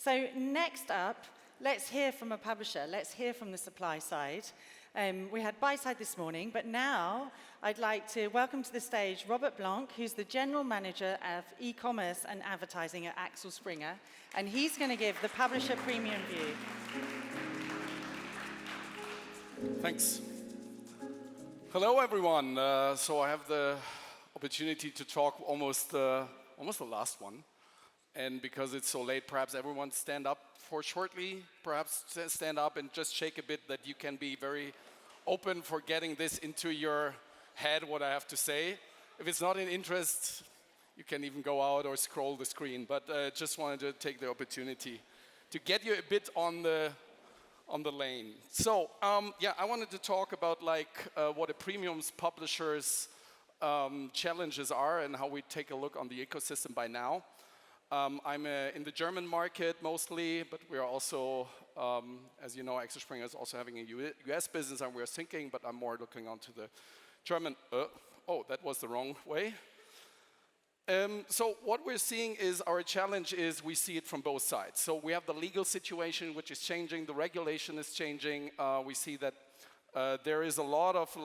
So next up, let's hear from a publisher. Let's hear from the supply side. We had buy side this morning, but now I'd like to welcome to the stage Robert Blanc, who's the General Manager of E-commerce and Advertising at Axel Springer, and he's going to give the publisher premium view. Thanks. Hello, everyone. So I have the opportunity to talk almost the last one. And because it's so late, perhaps everyone stand up for shortly. Perhaps stand up and just shake a bit, that you can be very open for getting this into your head, what I have to say. If it's not in interest, you can even go out or scroll the screen. But just wanted to take the opportunity to get you a bit on the lane. So yeah, I wanted to talk about what a premium publisher's challenges are and how we take a look on the ecosystem by now. I'm in the German market mostly, but we are also, as you know, Axel Springer is also having a US business, and we're thinking, but I'm more looking onto the German. Oh, that was the wrong way. So what we're seeing is our challenge is we see it from both sides. So we have the legal situation, which is changing, the regulation is changing. We see that there is a lot of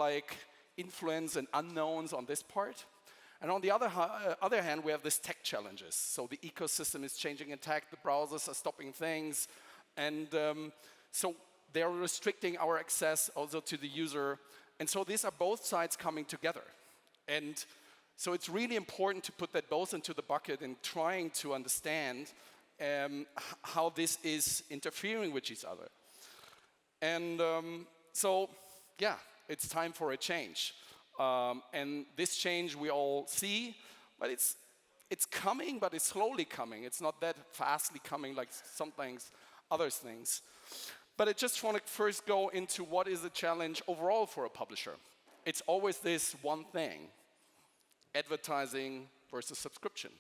influence and unknowns on this part. And on the other hand, we have these tech challenges. So the ecosystem is changing in tech, the browsers are stopping things, and so they're restricting our access also to the user. And so these are both sides coming together. And so it's really important to put that both into the bucket and trying to understand how this is interfering with each other. And so, yeah, it's time for a change. And this change we all see, but it's coming, but it's slowly coming. It's not that fastly coming like some things, other things. But I just want to first go into what is the challenge overall for a publisher. It's always this one thing: advertising versus subscription.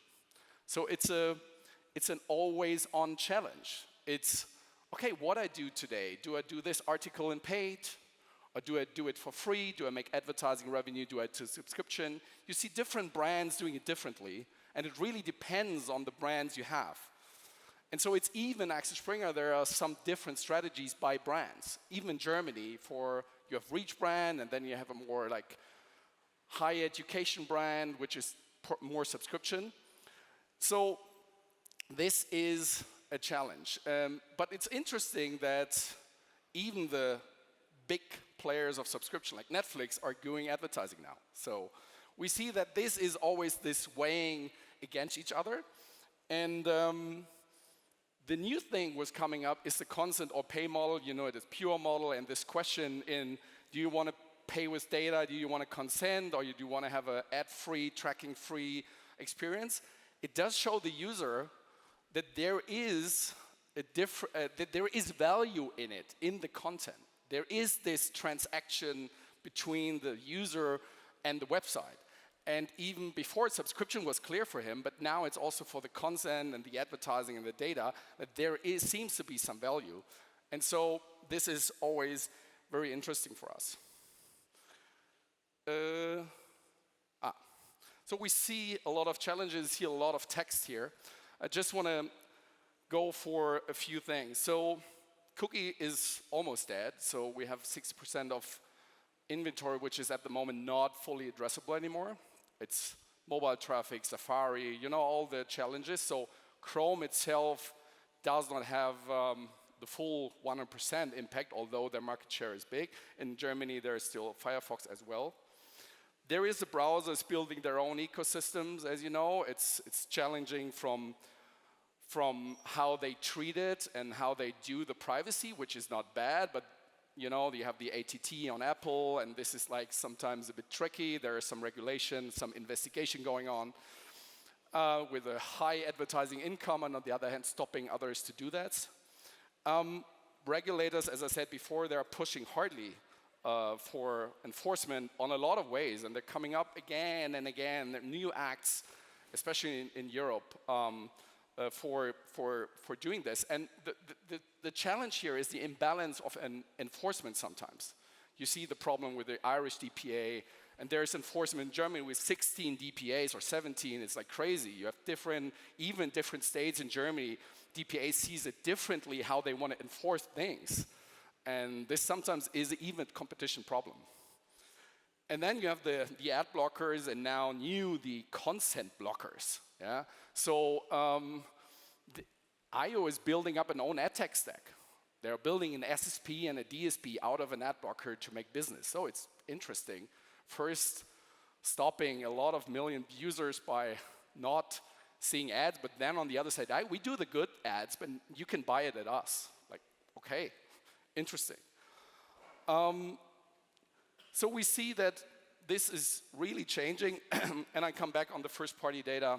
So it's an always-on challenge. It's, okay, what I do today, do I do this article in paid? Or do I do it for free? Do I make advertising revenue? Do I do subscription? You see different brands doing it differently, and it really depends on the brands you have. And so it's even Axel Springer, there are some different strategies by brands. Even in Germany, you have Reach brand, and then you have a more high education brand, which is more subscription. So this is a challenge. But it's interesting that even the big players of subscription like Netflix are doing advertising now. So we see that this is always this weighing against each other. And the new thing was coming up is the consent or pay model. You know, it is pure model, and this question in, do you want to pay with data? Do you want to consent? Or do you want to have an ad-free, tracking-free experience? It does show the user that there is value in it, in the content. There is this transaction between the user and the website. And even before, subscription was clear for him, but now it's also for the consent and the advertising and the data that seems to be some value. And so this is always very interesting for us. So we see a lot of challenges, see a lot of text here. I just want to go for a few things. So cookie is almost dead, so we have 60% of inventory which is at the moment not fully addressable anymore. It's mobile traffic, Safari, you know, all the challenges. So Chrome itself does not have the full 100% impact, although their market share is big. In Germany, there is still Firefox as well. There is a browsers building their own ecosystems, as you know. It's challenging from how they treat it and how they do the privacy, which is not bad, but you know, you have the ATT on Apple, and this is sometimes a bit tricky. There is some regulation, some investigation going on with a high advertising income, and on the other hand, stopping others to do that. Regulators, as I said before, they are pushing hardly for enforcement on a lot of ways, and they're coming up again and again. There are new acts, especially in Europe, for doing this. And the challenge here is the imbalance of an enforcement sometimes. You see the problem with the Irish DPA, And there's enforcement in Germany with 16 DPAs or 17. It's like crazy. You have even different states in Germany. DPA sees it differently how they want to enforce things. And this sometimes is even a competition problem. And then you have the ad blockers, and now the consent blockers. Yeah? So IO is building up an own ad tech stack. They're building an SSP and a DSP out of an ad blocker to make business. So it's interesting. First, stopping a lot of million users by not seeing ads, but then on the other side, we do the good ads, but you can buy it at us. Like, okay, interesting. So we see that this is really changing, and I come back on the first-party data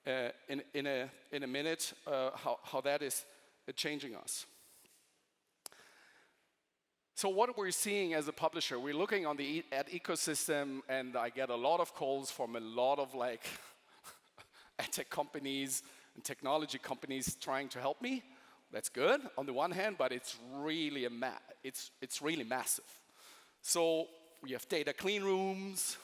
in a minute, how that is changing us. So what we're seeing as a publisher, we're looking on the ad ecosystem, and I get a lot of calls from a lot of like ad tech companies and technology companies trying to help me. That's good on the one hand, but it's really it's really massive. So we have data clean rooms,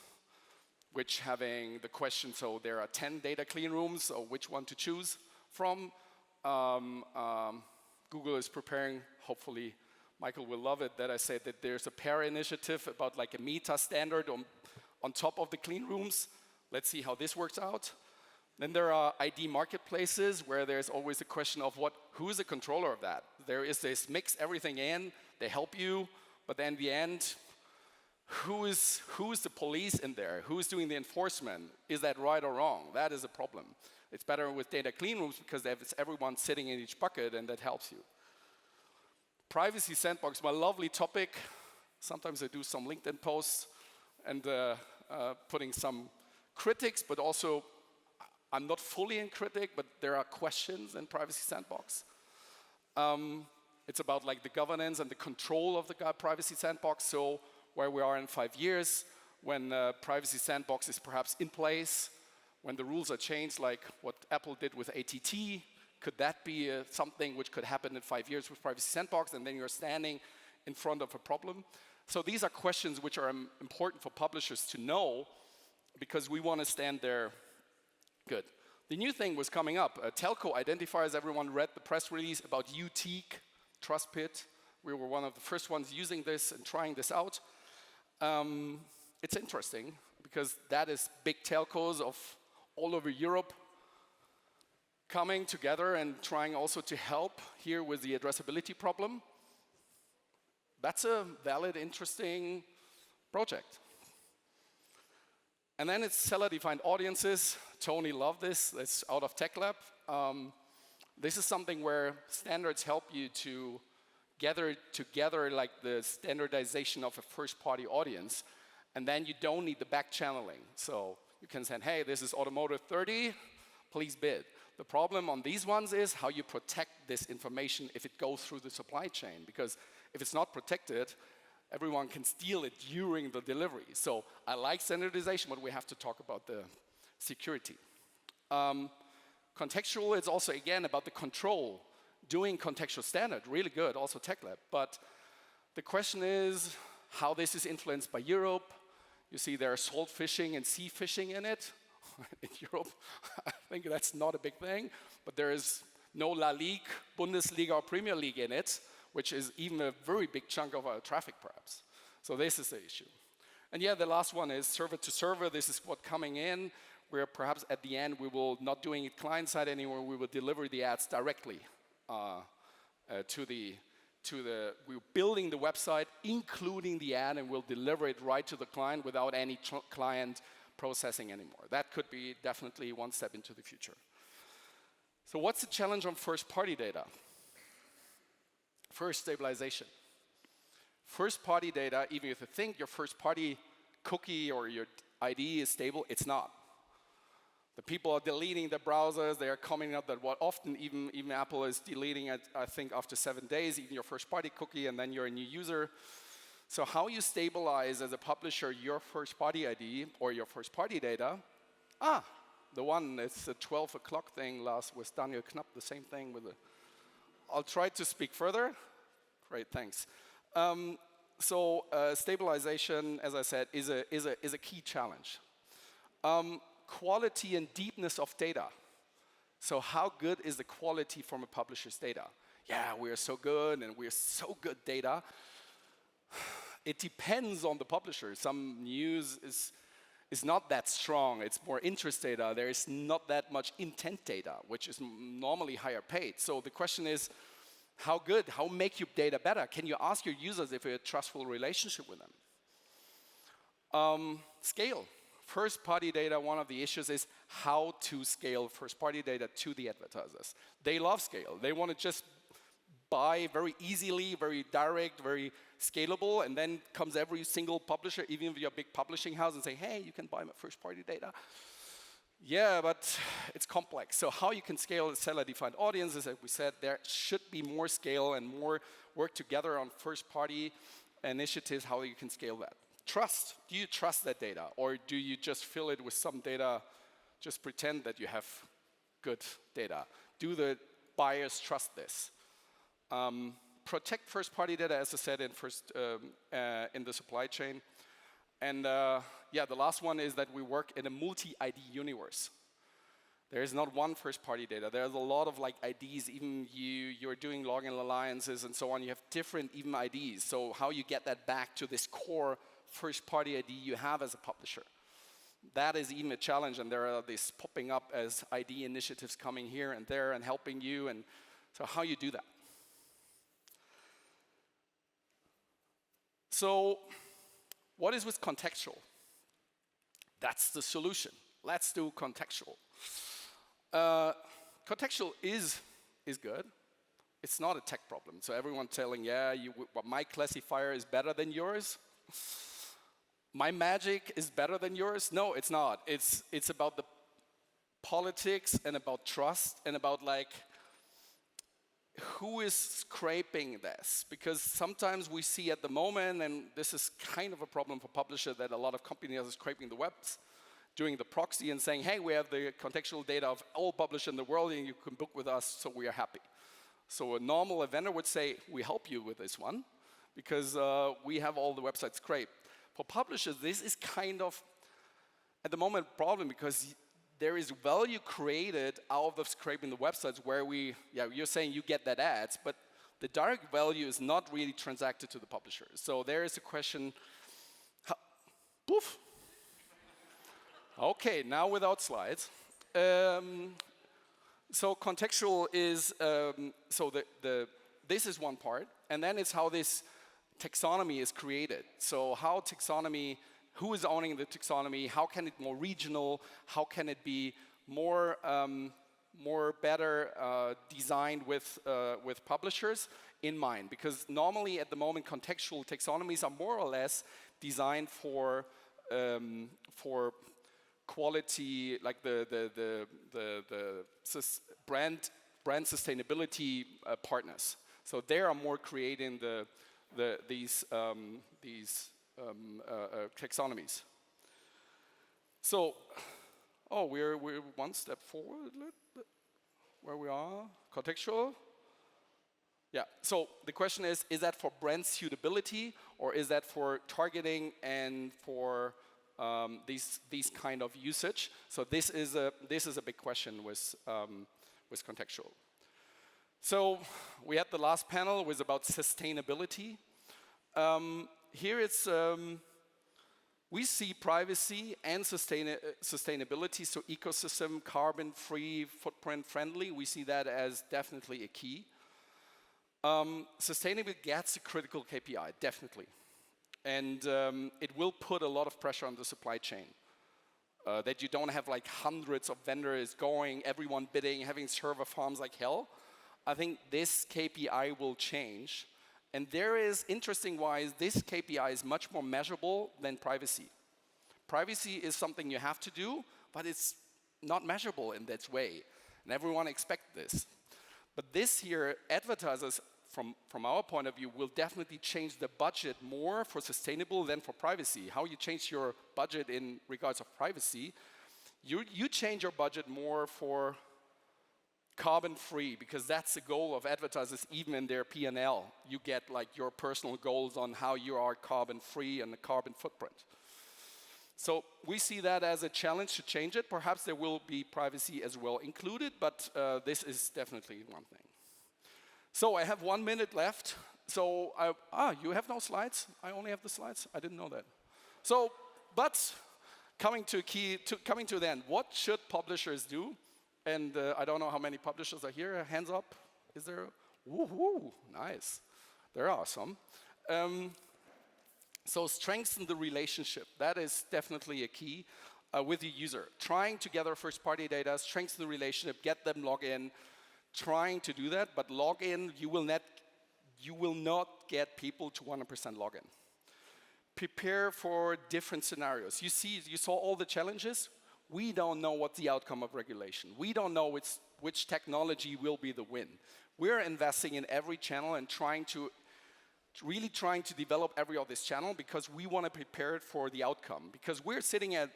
which having the question, so there are 10 data clean rooms, so which one to choose from. Google is preparing, hopefully Michael will love it, that I said that there's a PAIR initiative about like a meta standard on top of the clean rooms. Let's see how this works out. Then there are ID marketplaces where there's always the question of who is the controller of that? There is this mix everything in, they help you, but then in the end, who is the police in there? Who is doing the enforcement? Is that right or wrong? That is a problem. It's better with data clean rooms because it's everyone sitting in each bucket and that helps you. Privacy sandbox, my lovely topic. Sometimes I do some LinkedIn posts and putting some critics, but also I'm not fully in critic, but there are questions in privacy sandbox. It's about like the governance and the control of the privacy sandbox. So where we are in 5 years, when privacy sandbox is perhaps in place, when the rules are changed, like what Apple did with ATT, could that be something which could happen in 5 years with privacy sandbox, and then you're standing in front of a problem? So these are questions which are important for publishers to know, because we want to stand there good. The new thing was coming up. Telco identifiers, everyone read the press release about UTeek, TrustPit. We were one of the first ones using this and trying this out. It's interesting, because that is big telcos of all over Europe coming together and trying also to help here with the addressability problem. That's a valid, interesting project. And then it's seller-defined audiences. Tony loved this. It's out of Tech Lab. This is something where standards help you to gather together like the standardization of a first-party audience, and then you don't need the back channeling. So you can say, hey, this is automotive 30, please bid. The problem on these ones is how you protect this information if it goes through the supply chain, because if it's not protected, everyone can steal it during the delivery. So I like standardization, but we have to talk about the security. Contextual is also, again, about the control. Doing contextual standard, really good, also Tech Lab. But the question is how this is influenced by Europe. You see there are salt fishing and sea fishing in it. In Europe, I think that's not a big thing. But there is no La Ligue, Bundesliga, or Premier League in it, which is even a very big chunk of our traffic, perhaps. So this is the issue. And yeah, the last one is server to server. This is what coming in, where perhaps at the end we will not doing it client-side anymore. We will deliver the ads directly we're building the website, including the ad, and we'll deliver it right to the client without any client processing anymore. That could be definitely one step into the future. So what's the challenge on first-party data? First, stabilization. First-party data, even if you think your first-party cookie or your ID is stable, it's not. The people are deleting their browsers. They are coming up that what often even Apple is deleting it, I think, after 7 days, even your first-party cookie, and then you're a new user. So how you stabilize as a publisher your first-party ID or your first-party data? The one, it's a 12 o'clock thing last with Daniel Knapp, the same thing with the... I'll try to speak further. Great, thanks. Stabilization, as I said, is a key challenge. Quality and deepness of data. So how good is the quality from a publisher's data? Yeah, we are so good and we're so good data. It depends on the publisher. Some news is not that strong. It's more interest data. There is not that much intent data, which is normally higher paid. So the question is, how good? How make your data better? Can you ask your users if you have a trustful relationship with them? Scale. First-party data, one of the issues is how to scale first-party data to the advertisers. They love scale. They want to just buy very easily, very direct, very scalable, and then comes every single publisher, even if you're a big publishing house, and say, hey, you can buy my first-party data. Yeah, but it's complex. So how you can scale seller-defined audiences, as we said, there should be more scale and more work together on first-party initiatives, how you can scale that. Trust. Do you trust that data? Or do you just fill it with some data, just pretend that you have good data? Do the buyers trust this? Protect first-party data, as I said, in the supply chain. And yeah, the last one is that we work in a multi-ID universe. There is not one first-party data. There's a lot of like IDs. Even you're doing login alliances and so on. You have different even IDs. So how you get that back to this core first-party ID you have as a publisher. That is even a challenge, and there are these popping up as ID initiatives coming here and there and helping you, and so how you do that. So what is with contextual? That's the solution. Let's do contextual. Contextual is good. It's not a tech problem. So everyone telling, yeah, my classifier is better than yours. My magic is better than yours? No, it's not. It's about the politics and about trust and about like who is scraping this. Because sometimes we see at the moment, and this is kind of a problem for publishers, that a lot of companies are scraping the webs, doing the proxy and saying, hey, we have the contextual data of all publishers in the world and you can book with us, so we are happy. So a normal vendor would say, we help you with this one because we have all the websites scraped. For publishers, this is kind of, at the moment, a problem because there is value created out of scraping the websites where you're saying you get that ads, but the direct value is not really transacted to the publisher. So there is a question, poof. Okay, now without slides. So contextual is, this is one part, and then it's how this taxonomy is created. So how taxonomy, who is owning the taxonomy, how can it be more regional, how can it be more better designed with publishers in mind? Because normally at the moment contextual taxonomies are more or less designed for quality, like the brand sustainability partners. So they are more creating these taxonomies. So, we're one step forward. Where we are, contextual. Yeah. So the question is that for brand suitability or is that for targeting and for these kind of usage? So this is a big question with contextual. So we had the last panel was about sustainability. Here it's we see privacy and sustainability, so ecosystem, carbon-free, footprint-friendly. We see that as definitely a key. Sustainability gets a critical KPI, definitely, and it will put a lot of pressure on the supply chain. That you don't have like hundreds of vendors going, everyone bidding, having server farms like hell. I think this KPI will change. And there is, interesting-wise, this KPI is much more measurable than privacy. Privacy is something you have to do, but it's not measurable in that way. And everyone expects this. But this here, advertisers, from our point of view, will definitely change the budget more for sustainable than for privacy. How you change your budget in regards of privacy, you change your budget more for carbon free, because that's the goal of advertisers, even in their P&L. You get like your personal goals on how you are carbon free and the carbon footprint. So we see that as a challenge to change it. Perhaps there will be privacy as well included, but this is definitely one thing. So I have 1 minute left. So you have no slides? I only have the slides? I didn't know that. So, but coming to the end, what should publishers do? And I don't know how many publishers are here. Hands up. Is there? Woohoo! Nice. There are some. So strengthen the relationship. That is definitely a key with the user. Trying to gather first-party data, strengthen the relationship, get them log in. Trying to do that, but log in, you will not get people to 100% login. Prepare for different scenarios. You saw all the challenges. We don't know what the outcome of regulation. We don't know which technology will be the win. We're investing in every channel and really trying to develop every of this channel because we want to prepare it for the outcome. Because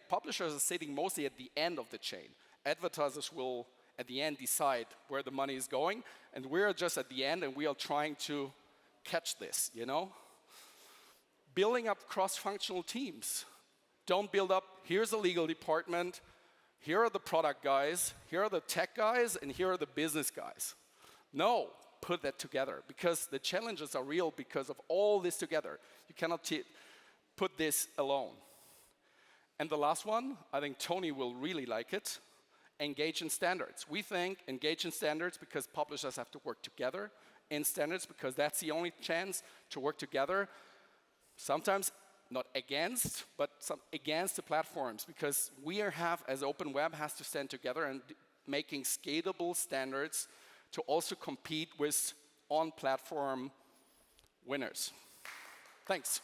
publishers are sitting mostly at the end of the chain. Advertisers will, at the end, decide where the money is going, and we're just at the end, and we are trying to catch this, you know? Building up cross-functional teams. Don't build up, here's the legal department, here are the product guys, here are the tech guys, and here are the business guys. No, put that together, because the challenges are real because of all this together. You cannot put this alone. And the last one, I think Tony will really like it, engage in standards. We think engage in standards because publishers have to work together in standards because that's the only chance to work together. Sometimes not against, but against the platforms, because as Open Web, has to stand together and making scalable standards to also compete with on-platform winners. Thanks.